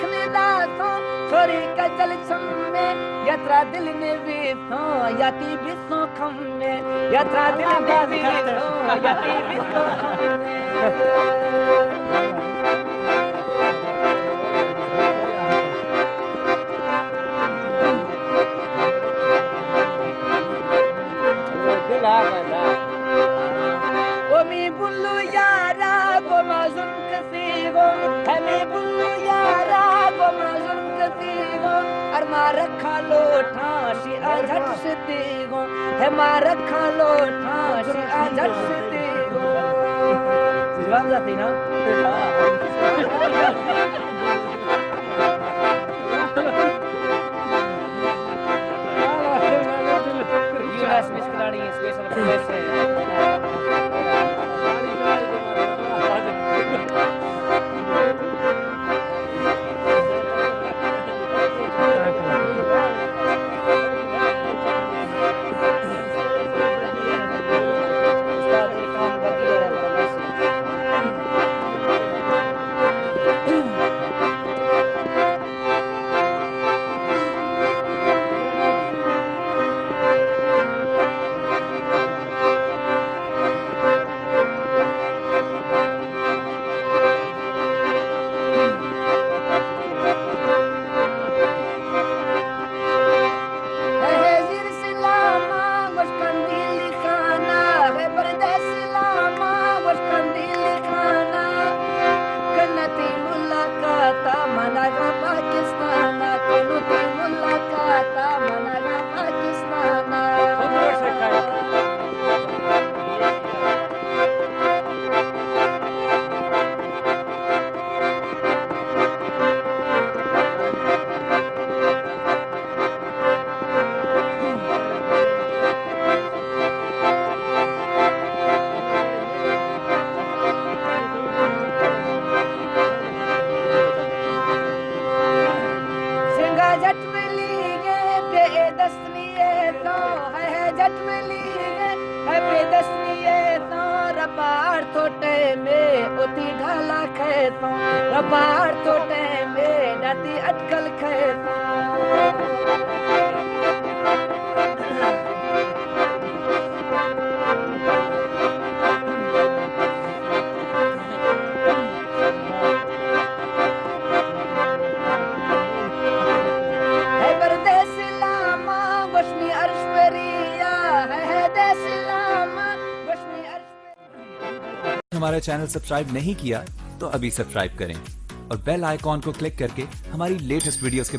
देखने दासों छोरी का जल छम्मे यात्रा दिल ने बेसों याती बिसों खम्मे यात्रा दिल ने बेसों याती बिसों खम्मे Gomi bullu yara gomazun kasigo hame bullu yara gomazun kasigo arma rakha lo thashi ajhat sitigo hema rakha lo thashi ajhat sitigo jawab jati na US Miss Kalani special request hai रबाड़ Thote में उती ढाला खेतों रबाड़ थोटे में डाती अटकल खेतों है परदेस लामा वशमी अर्शवरिया है देस लामा वशमी हमारा चैनल सब्सक्राइब नहीं किया तो अभी सब्सक्राइब करें और बेल आइकॉन को क्लिक करके हमारी लेटेस्ट वीडियोस के